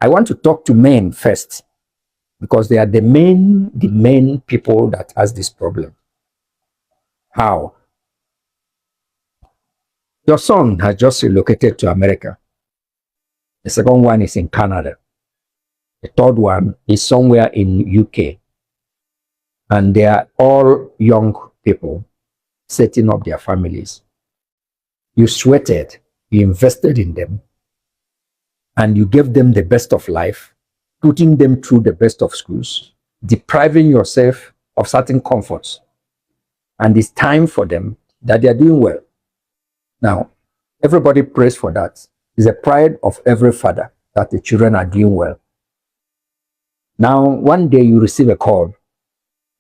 I want to talk to men first because they are the main people that has this problem. How? Your son has just relocated to America. The second one is in Canada. The third one is somewhere in UK. And they are all young people setting up their families. You sweated, you invested in them, and you gave them the best of life, putting them through the best of schools, depriving yourself of certain comforts. And it's time for them that they are doing well. Now, everybody prays for that. It's a pride of every father that the children are doing well. Now, one day you receive a call.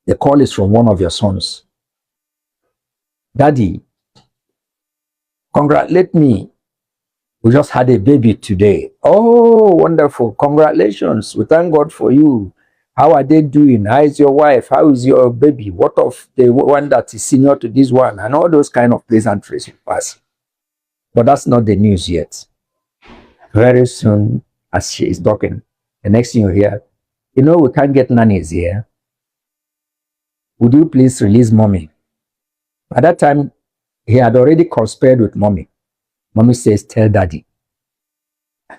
The call is from one of your sons. Daddy, congratulate me. We just had a baby today. Oh, wonderful. Congratulations. We thank God for you. How are they doing? How is your wife? How is your baby? What of the one that is senior to this one? And all those kind of pleasantries you pass. But that's not the news yet. Very soon, as she is talking, the next thing you hear, you know, we can't get nannies here. Would you please release mommy? At that time, he had already conspired with mommy. Mommy says, tell daddy.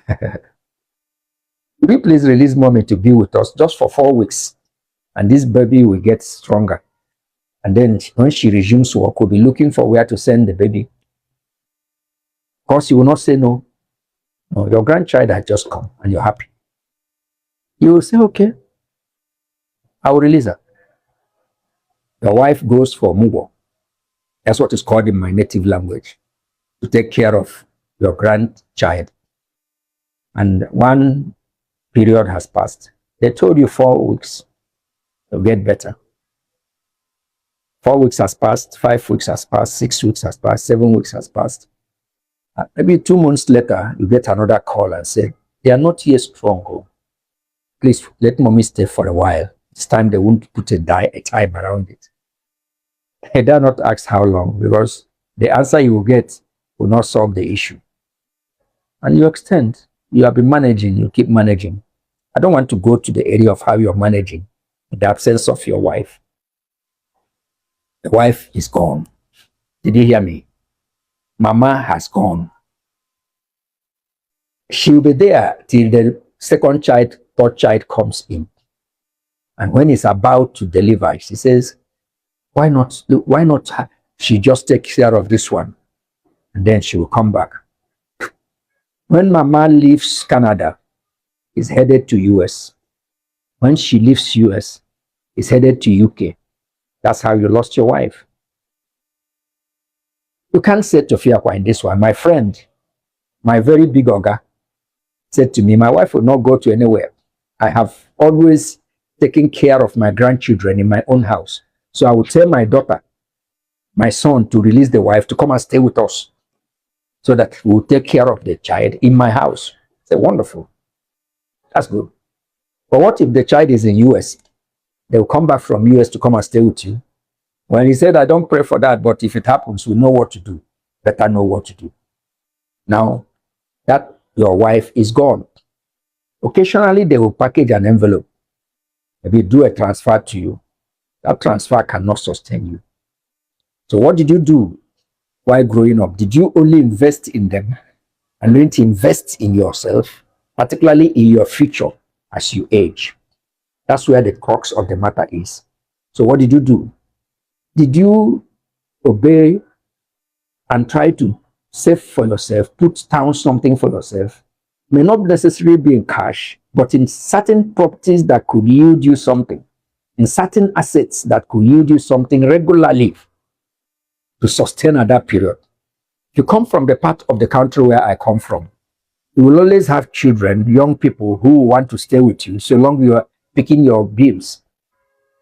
Would you please release mommy to be with us just for 4 weeks? And this baby will get stronger. And then when she resumes work, we'll be looking for where to send the baby. Of course, you will not say no. No, your grandchild has just come and you're happy. You will say, okay, I will release her. Your wife goes for mugo. That's what is called in my native language, to take care of your grandchild. And one period has passed. They told you 4 weeks, you'll get better. 4 weeks has passed, 5 weeks has passed, 6 weeks has passed, 7 weeks has passed. Maybe 2 months later, you get another call and say, they are not yet strong. Oh. Please let mommy stay for a while. It's time they won't put a time around it. They dare not ask how long, because the answer you will get will not solve the issue. And you extend. You have been managing, you keep managing. I don't want to go to the area of how you're managing in the absence of your wife. The wife is gone. Did you hear me? Mama has gone. She'll be there till the second child, third child comes in. And when he's about to deliver, she says, why not she just takes care of this one? And then she will come back. When Mama leaves Canada, is headed to US. When she leaves US, is headed to UK. That's how you lost your wife. You can't say to Fiakwa in this one. My friend, my very big oga, said to me, my wife will not go to anywhere. I have always taken care of my grandchildren in my own house. So I will tell my daughter, my son, to release the wife to come and stay with us so that we will take care of the child in my house. I said, wonderful. That's good. But what if the child is in US? They will come back from US to come and stay with you. When he said, I don't pray for that, but if it happens, we know what to do. Better know what to do. Now that your wife is gone, occasionally they will package an envelope, maybe do a transfer to you. That transfer cannot sustain you. So what did you do while growing up? Did you only invest in them and learn to invest in yourself, particularly in your future as you age? That's where the crux of the matter is. So what did you do? Did you obey and try to save for yourself, put down something for yourself? May not necessarily be in cash, but in certain properties that could yield you something, in certain assets that could yield you something regularly to sustain at that period. If you come from the part of the country where I come from, you will always have children, young people who want to stay with you so long you are picking your bills.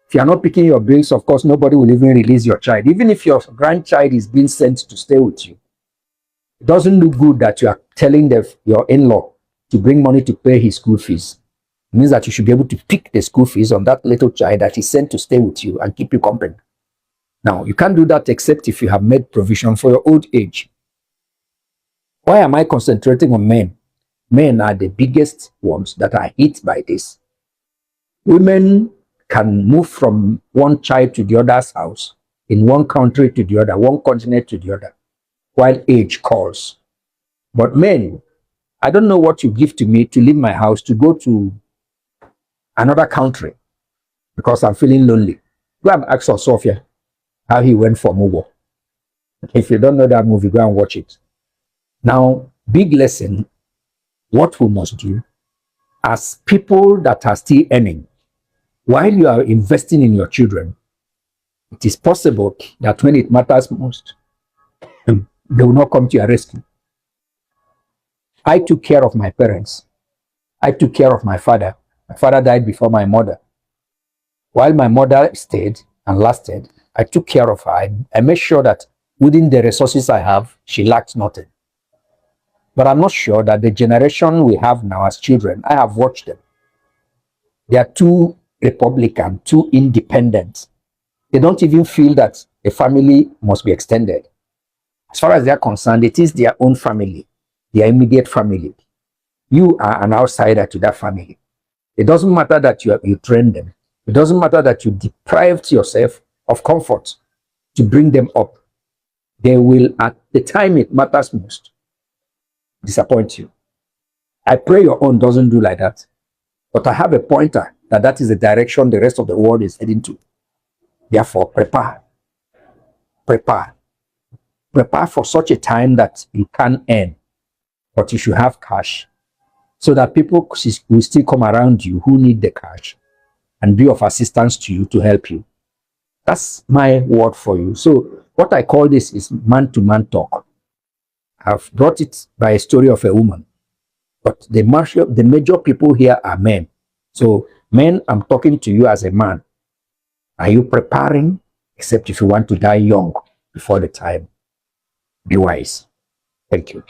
If you are not picking your bills, of course, nobody will even release your child. Even if your grandchild is being sent to stay with you, it doesn't look good that you are telling your in-law to bring money to pay his school fees. It means that you should be able to pick the school fees on that little child that is sent to stay with you and keep you company. Now, you can't do that except if you have made provision for your old age. Why am I concentrating on men? Men are the biggest ones that are hit by this. Women can move from one child to the other's house, in one country to the other, one continent to the other, while age calls. But men, I don't know what you give to me to leave my house to go to another country because I'm feeling lonely. Go and ask Sophia how he went for Mugo. If you don't know that movie, go and watch it. Now, big lesson, what we must do as people that are still earning, while you are investing in your children, it is possible that when it matters most, they will not come to your rescue. I took care of my parents. I took care of my father. My father died before my mother. While my mother stayed and lasted, I took care of her. I made sure that within the resources I have, she lacked nothing. But I'm not sure that the generation we have now as children, I have watched them. They are too Republican, too independent. They don't even feel that a family must be extended. As far as they are concerned, it is their own family, their immediate family. You are an outsider to that family. It doesn't matter that you train them. It doesn't matter that you deprived yourself of comfort to bring them up. They will, at the time it matters most, disappoint you. I pray your own doesn't do like that. But I have a pointer that is the direction the rest of the world is heading to. Therefore, prepare. Prepare. Prepare for such a time that you can earn, but you should have cash so that people will still come around you who need the cash and be of assistance to you to help you. That's my word for you. So what I call this is man-to-man talk. I've brought it by a story of a woman, but the major people here are men. So men, I'm talking to you as a man. Are you preparing? Except if you want to die young before the time. Be wise. Thank you.